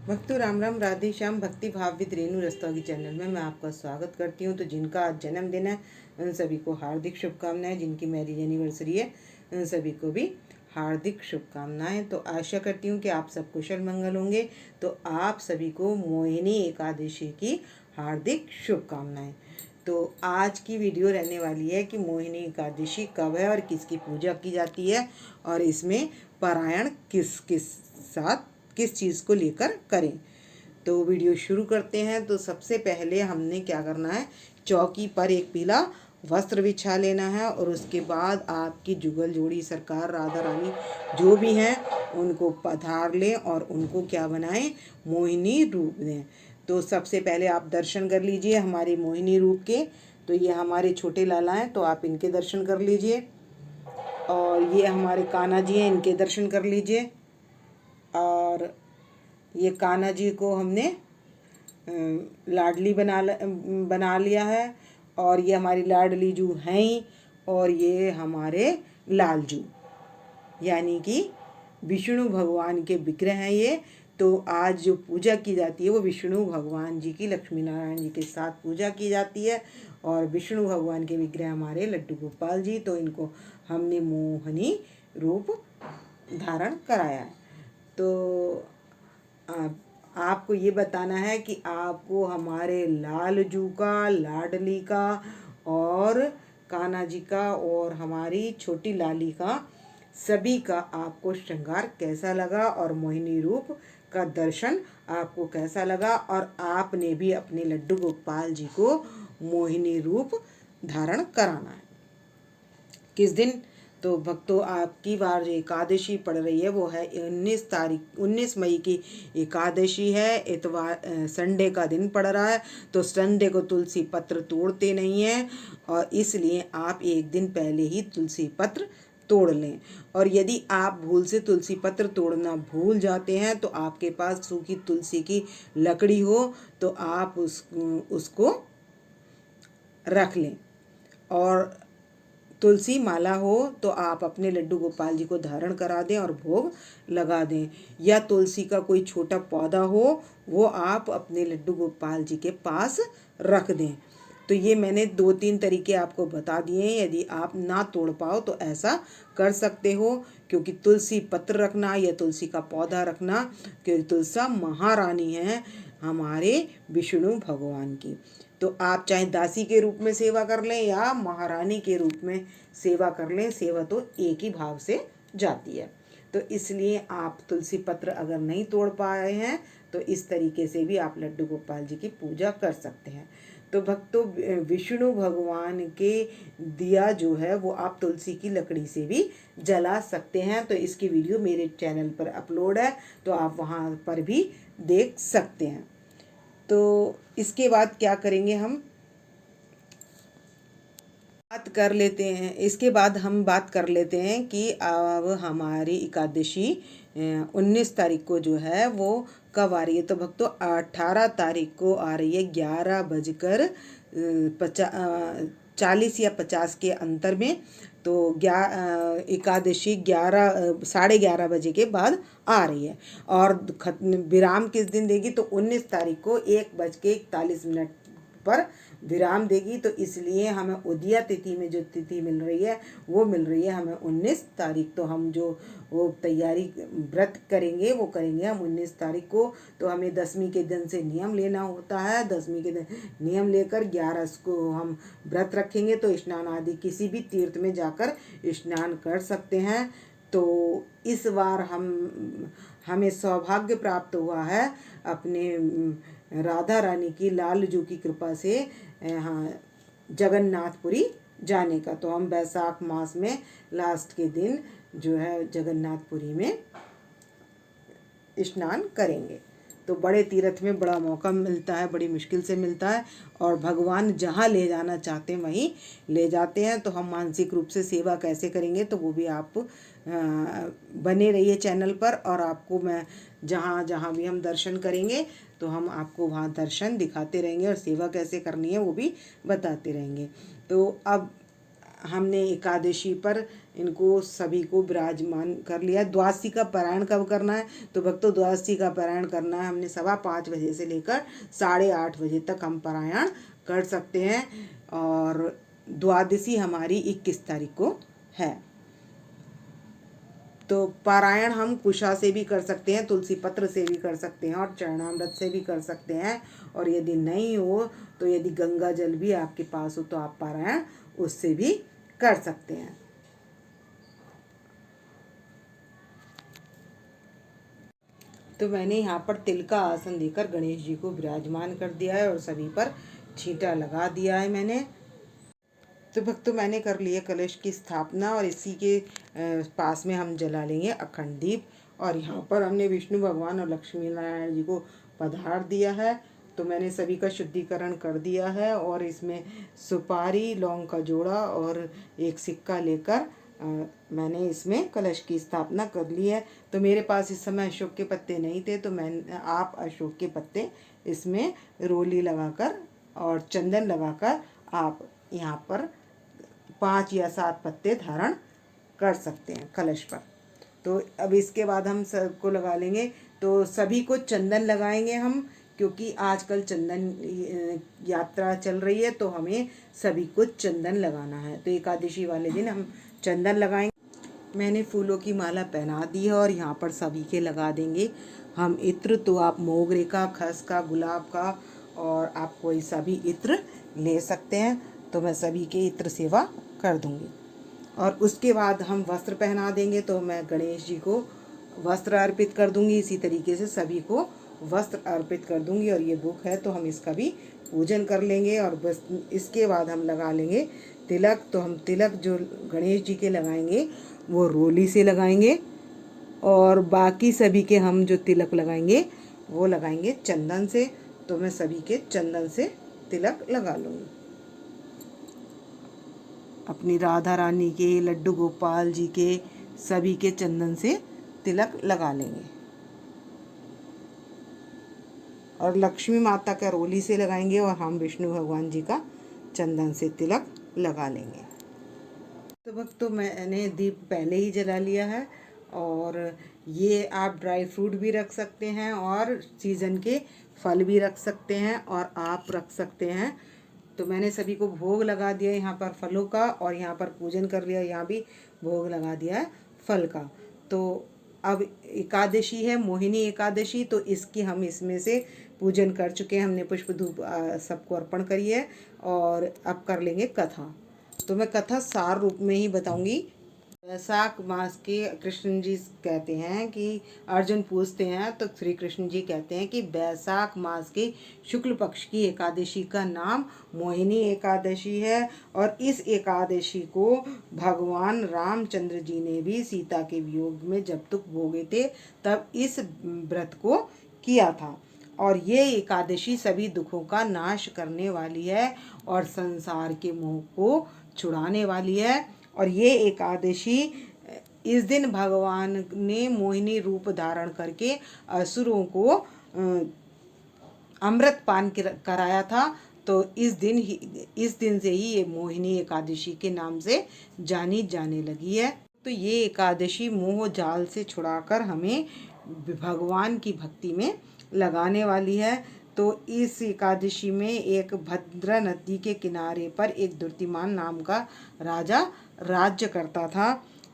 भक्तों राम राम, राधे श्याम। भक्ति भाव विद रेणु रस्तोगी चैनल में मैं आपका स्वागत करती हूँ। तो जिनका आज जन्मदिन है उन सभी को हार्दिक शुभकामनाएं। जिनकी मैरिज एनिवर्सरी है उन सभी को भी हार्दिक शुभकामनाएं। तो आशा करती हूँ कि आप सब कुशल मंगल होंगे। तो आप सभी को मोहिनी एकादशी की हार्दिक शुभकामनाएं। तो आज की वीडियो रहने वाली है कि मोहिनी एकादशी कब है और किसकी पूजा की जाती है और इसमें पारायण किस किस साथ किस चीज़ को लेकर करें। तो वीडियो शुरू करते हैं। तो सबसे पहले हमने क्या करना है, चौकी पर एक पीला वस्त्र बिछा लेना है और उसके बाद आपकी जुगल जोड़ी सरकार राधा रानी जो भी हैं उनको पधार लें और उनको क्या बनाएं, मोहिनी रूप दें। तो सबसे पहले आप दर्शन कर लीजिए हमारे मोहिनी रूप के। तो ये हमारे छोटे लाला हैं, तो आप इनके दर्शन कर लीजिए। और ये हमारे कान्हा जी हैं, इनके दर्शन कर लीजिए। और ये कान्हा जी को हमने लाडली बना लिया है। और ये हमारी लाडली जू हैं ही। और ये हमारे लालजू यानी कि विष्णु भगवान के विग्रह हैं ये। तो आज जो पूजा की जाती है वो विष्णु भगवान जी की, लक्ष्मी नारायण जी के साथ पूजा की जाती है। और विष्णु भगवान के विग्रह हमारे लड्डू गोपाल जी, तो इनको हमने मोहिनी रूप धारण कराया है। तो आपको ये बताना है कि आपको हमारे लालजू का, लाडली का और कान्हा जी का और हमारी छोटी लाली का, सभी का आपको श्रृंगार कैसा लगा और मोहिनी रूप का दर्शन आपको कैसा लगा। और आपने भी अपने लड्डू गोपाल जी को मोहिनी रूप धारण कराना है। किस दिन? तो भक्तों आपकी बार जो एकादशी पड़ रही है वो है 19 मई की एकादशी है। इतवार संडे का दिन पड़ रहा है। तो संडे को तुलसी पत्र तोड़ते नहीं हैं और इसलिए आप एक दिन पहले ही तुलसी पत्र तोड़ लें। और यदि आप भूल से तुलसी पत्र तोड़ना भूल जाते हैं तो आपके पास सूखी तुलसी की लकड़ी हो तो आप उसको रख लें। और तुलसी माला हो तो आप अपने लड्डू गोपाल जी को धारण करा दें और भोग लगा दें। या तुलसी का कोई छोटा पौधा हो वो आप अपने लड्डू गोपाल जी के पास रख दें। तो ये मैंने 2-3 तरीके आपको बता दिए हैं। यदि आप ना तोड़ पाओ तो ऐसा कर सकते हो, क्योंकि तुलसी पत्र रखना या तुलसी का पौधा रखना, क्योंकि तुलसा महारानी है हमारे विष्णु भगवान की। तो आप चाहे दासी के रूप में सेवा कर लें या महारानी के रूप में सेवा कर लें, सेवा तो एक ही भाव से जाती है। तो इसलिए आप तुलसी पत्र अगर नहीं तोड़ पाए हैं तो इस तरीके से भी आप लड्डू गोपाल जी की पूजा कर सकते हैं। तो भक्तों विष्णु भगवान के दिया जो है वो आप तुलसी की लकड़ी से भी जला सकते हैं। तो इसकी वीडियो मेरे चैनल पर अपलोड है, तो आप वहाँ पर भी देख सकते हैं। तो इसके बाद क्या करेंगे, हम बात कर लेते हैं। इसके बाद हम बात कर लेते हैं कि अब हमारी एकादशी 19 तारीख को जो है वो कब आ रही है। तो भक्तों 18 तारीख को आ रही है 11:40 या 50 के अंतर में। तो एकादशी 11 साढ़े 11 बजे के बाद आ रही है। और विराम किस दिन देगी? तो 19 तारीख को 1:41 पर विराम देगी। तो इसलिए हमें उदया तिथि में जो तिथि मिल रही है वो मिल रही है हमें 19 तारीख। तो हम जो वो तैयारी व्रत करेंगे वो करेंगे हम 19 तारीख को। तो हमें 10वीं के दिन से नियम लेना होता है। 10वीं के दिन नियम लेकर 11 को हम व्रत रखेंगे। तो स्नान आदि किसी भी तीर्थ में जाकर स्नान कर सकते हैं। तो इस बार हमें सौभाग्य प्राप्त हुआ है अपने राधा रानी की, लालजू की कृपा से हाँ जगन्नाथपुरी जाने का। तो हम बैसाख मास में लास्ट के दिन जो है जगन्नाथपुरी में स्नान करेंगे। तो बड़े तीर्थ में बड़ा मौका मिलता है, बड़ी मुश्किल से मिलता है। और भगवान जहाँ ले जाना चाहते हैं वहीं ले जाते हैं। तो हम मानसिक रूप से सेवा कैसे करेंगे तो वो भी आप बने रहिए चैनल पर। और आपको मैं जहाँ जहाँ भी हम दर्शन करेंगे तो हम आपको वहाँ दर्शन दिखाते रहेंगे और सेवा कैसे करनी है वो भी बताते रहेंगे। तो अब हमने एकादशी पर इनको सभी को विराजमान कर लिया। द्वादशी का पारायण कब करना है? तो भक्तों द्वादशी का पारायण करना है हमने 5:15 बजे से लेकर 8:30 बजे तक हम पारायण कर सकते हैं। और द्वादशी हमारी 21 तारीख को है। तो पारायण हम कुशा से भी कर सकते हैं, तुलसी पत्र से भी कर सकते हैं और चरणामृत से भी कर सकते हैं। और यदि नहीं हो तो यदि गंगा जल भी आपके पास हो तो आप पारायण उससे भी कर सकते हैं। तो मैंने यहाँ पर तिल का आसन देकर गणेश जी को विराजमान कर दिया है और सभी पर छींटा लगा दिया है मैंने। तो भक्तों मैंने कर लिया कलश की स्थापना और इसी के पास में हम जला लेंगे अखंड दीप। और यहाँ पर हमने विष्णु भगवान और लक्ष्मी नारायण जी को पधार दिया है। तो मैंने सभी का शुद्धिकरण कर दिया है और इसमें सुपारी, लौंग का जोड़ा और एक सिक्का लेकर मैंने इसमें कलश की स्थापना कर ली है। तो मेरे पास इस समय अशोक के पत्ते नहीं थे, तो आप अशोक के पत्ते इसमें रोली लगाकर और चंदन लगाकर आप यहाँ पर 5 या 7 पत्ते धारण कर सकते हैं कलश पर। तो अब इसके बाद हम सबको लगा लेंगे। तो सभी को चंदन लगाएंगे हम, क्योंकि आजकल चंदन यात्रा चल रही है, तो हमें सभी को चंदन लगाना है। तो एकादशी वाले दिन हम चंदन लगाएंगे। मैंने फूलों की माला पहना दी है और यहाँ पर सभी के लगा देंगे हम इत्र। तो आप मोगरे का, खस का, गुलाब का और आप कोई सा भी इत्र ले सकते हैं। तो मैं सभी के इत्र सेवा कर दूंगी। और उसके बाद हम वस्त्र पहना देंगे। तो मैं गणेश जी को वस्त्र अर्पित कर दूंगी, इसी तरीके से सभी को वस्त्र अर्पित कर दूंगी। और ये बुक है तो हम इसका भी पूजन कर लेंगे। और बस इसके बाद हम लगा लेंगे तिलक। तो हम तिलक जो गणेश जी के लगाएंगे वो रोली से लगाएंगे और बाकी सभी के हम जो तिलक लगाएंगे वो लगाएंगे चंदन से। तो मैं सभी के चंदन से तिलक लगा लूँगी। अपनी राधा रानी के, लड्डू गोपाल जी के, सभी के चंदन से तिलक लगा लेंगे। और लक्ष्मी माता का रोली से लगाएंगे और हम विष्णु भगवान जी का चंदन से तिलक लगा लेंगे। तो भक्तों मैंने दीप पहले ही जला लिया है। और ये आप ड्राई फ्रूट भी रख सकते हैं और सीज़न के फल भी रख सकते हैं और आप रख सकते हैं। तो मैंने सभी को भोग लगा दिया यहाँ पर फलों का और यहाँ पर पूजन कर लिया, यहाँ भी भोग लगा दिया है फल का। तो अब एकादशी है, मोहिनी एकादशी, तो इसकी हम इसमें से पूजन कर चुके हैं। हमने पुष्प धूप सबको अर्पण करी है और अब कर लेंगे कथा। तो मैं कथा सार रूप में ही बताऊंगी। वैशाख मास के कृष्ण जी कहते हैं कि अर्जुन पूछते हैं तो श्री कृष्ण जी कहते हैं कि वैशाख मास के शुक्ल पक्ष की एकादशी का नाम मोहिनी एकादशी है। और इस एकादशी को भगवान रामचंद्र जी ने भी सीता के वियोग में जब तक भोगे थे तब इस व्रत को किया था। और ये एकादशी सभी दुखों का नाश करने वाली है और संसार के मोह को छुड़ाने वाली है। और ये एकादशी इस दिन भगवान ने मोहिनी रूप धारण करके असुरों को अमृत पान कराया था। तो इस दिन से ही ये मोहिनी एकादशी के नाम से जानी जाने लगी है। तो ये एकादशी मोह जाल से छुड़ाकर हमें भगवान की भक्ति में लगाने वाली है। तो इस एकादशी में एक भद्रा नदी के किनारे पर एक दुर्तिमान नाम का राजा राज्य करता था।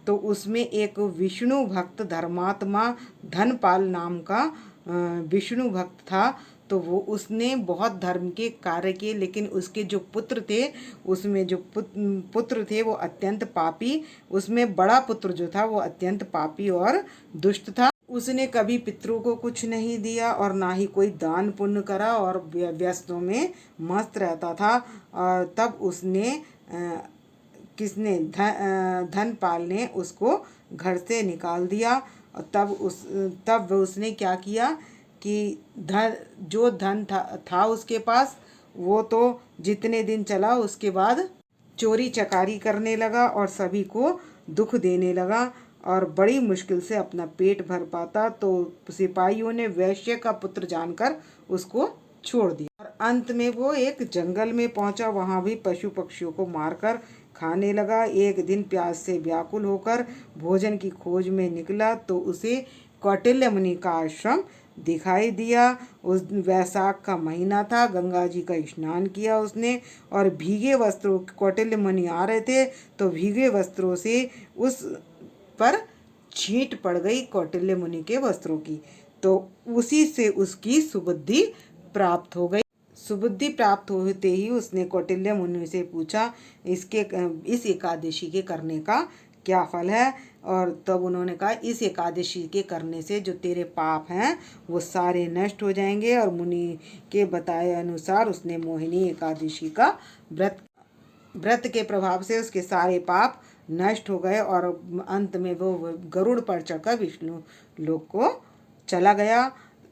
तो उसमें एक विष्णु भक्त धर्मात्मा धनपाल नाम का विष्णु भक्त था। तो वो उसने बहुत धर्म के कार्य किए, लेकिन उसके जो पुत्र थे उसमें जो पुत्र थे वो अत्यंत पापी, उसमें बड़ा पुत्र जो था वो अत्यंत पापी और दुष्ट था। उसने कभी पितरों को कुछ नहीं दिया और ना ही कोई दान पुण्य करा और व्यस्तों में मस्त रहता था। और तब उसने धनपाल ने उसको घर से निकाल दिया। और तब उसने क्या किया कि जो धन था उसके पास, वो तो जितने दिन चला उसके बाद चोरी चकारी करने लगा और सभी को दुख देने लगा और बड़ी मुश्किल से अपना पेट भर पाता। तो सिपाहियों ने वैश्य का पुत्र जानकर उसको छोड़ दिया और अंत में वो एक जंगल में पहुंचा। वहां भी पशु पक्षियों को मारकर खाने लगा। एक दिन प्यास से व्याकुल होकर भोजन की खोज में निकला तो उसे कौटिल्य मुनि का आश्रम दिखाई दिया। उस वैशाख का महीना था। गंगा जी का स्नान किया उसने और भीगे वस्त्रों, कौटिल्य मुनि आ रहे थे तो भीगे वस्त्रों से उस पर छींट पड़ गई कौटिल्य मुनि के वस्त्रों की, तो उसी से उसकी सुबुद्धि प्राप्त हो गई। सुबुद्धि प्राप्त होते ही उसने कौटिल्य मुनि से पूछा इस एकादशी के करने का क्या फल है। और तब उन्होंने कहा इस एकादशी के करने से जो तेरे पाप हैं वो सारे नष्ट हो जाएंगे। और मुनि के बताए अनुसार उसने मोहिनी एकादशी का व्रत के प्रभाव से उसके सारे पाप नष्ट हो गए और अंत में वो गरुड़ पर चढ़कर विष्णु लोक को चला गया।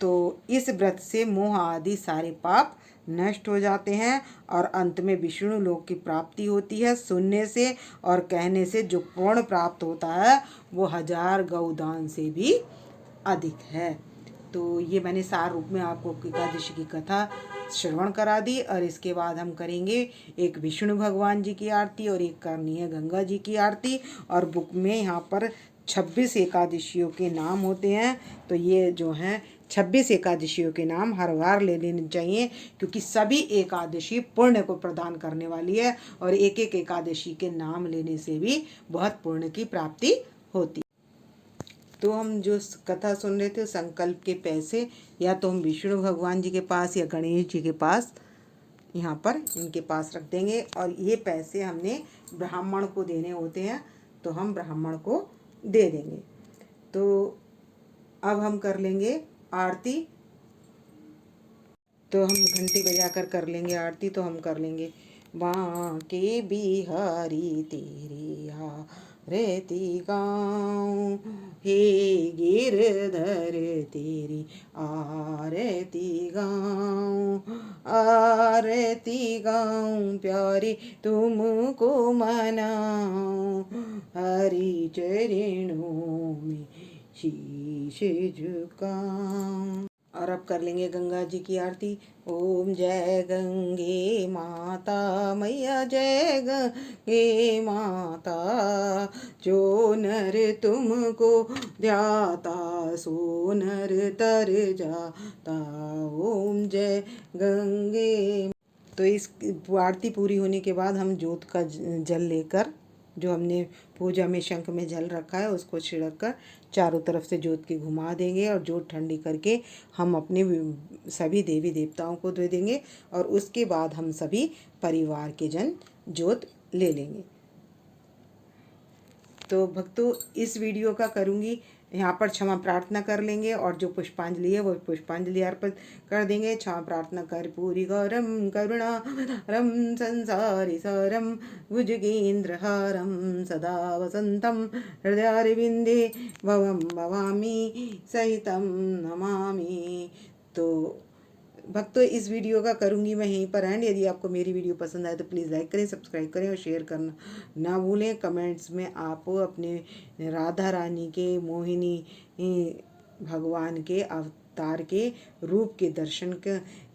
तो इस व्रत से मोह आदि सारे पाप नष्ट हो जाते हैं और अंत में विष्णु लोक की प्राप्ति होती है। सुनने से और कहने से जो पुण्य प्राप्त होता है वो 1000 गौदान से भी अधिक है। तो ये मैंने सार रूप में आपको एकादशी की कथा श्रवण करा दी। और इसके बाद हम करेंगे एक विष्णु भगवान जी की आरती और एक करनी है गंगा जी की आरती। और बुक में यहाँ पर 26 एकादशियों के नाम होते हैं। तो ये जो हैं 26 एकादशियों के नाम हर बार ले लेने चाहिए, क्योंकि सभी एकादशी पुण्य को प्रदान करने वाली है और एक एक एकादशी के नाम लेने से भी बहुत पुण्य की प्राप्ति होती है। तो हम जो कथा सुन रहे थे संकल्प के पैसे या तो हम विष्णु भगवान जी के पास या गणेश जी के पास यहाँ पर इनके पास रख देंगे। और ये पैसे हमने ब्राह्मण को देने होते हैं तो हम ब्राह्मण को दे देंगे। तो अब हम कर लेंगे आरती। तो हम घंटी बजाकर कर लेंगे आरती। तो हम कर लेंगे बांके बिहारी तेरी आरती गाऊं, हे गिरधर तेरी आरती गाऊं, आरती गाऊं प्यारे तुमको मनाऊं, हरि चरणों में शीश झुकाऊं। और अब कर लेंगे गंगा जी की आरती। ओम जय गंगे माता मैया, जय गंगे माता, जो नर तुमको ध्याता सो नर तर जाता। ओम जय गंगे। तो इस आरती पूरी होने के बाद हम जोत का जल लेकर, जो हमने पूजा में शंख में जल रखा है, उसको छिड़क कर चारों तरफ से जोत की घुमा देंगे और जोत ठंडी करके हम अपने सभी देवी देवताओं को दे देंगे। और उसके बाद हम सभी परिवार के जन जोत ले लेंगे। तो भक्तों इस वीडियो का करूँगी यहाँ पर क्षमा प्रार्थना कर लेंगे और जो पुष्पांजलि है वो पुष्पांजलि अर्पित कर देंगे। क्षमा प्रार्थना कर पूरी गौरम करुणारम संसारी सारम भुजगेन्द्रहारम सदा वसंतम हृदयारविंदे भवम भवामी सहितम नमामि। तो भक्तों इस वीडियो का करूँगी मैं यहीं पर एंड। यदि आपको मेरी वीडियो पसंद आए तो प्लीज़ लाइक करें, सब्सक्राइब करें और शेयर करना ना भूलें। कमेंट्स में आप अपने राधा रानी के, मोहिनी भगवान के अवतार के रूप के दर्शन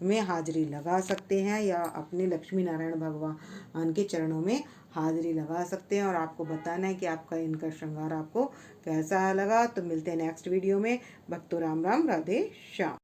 में हाजिरी लगा सकते हैं या अपने लक्ष्मी नारायण भगवान के चरणों में हाजिरी लगा सकते हैं। और आपको बताना है कि आपका इनका श्रृंगार आपको कैसा लगा। तो मिलते हैं नेक्स्ट वीडियो में। भक्तों राम राम, राधे श्याम।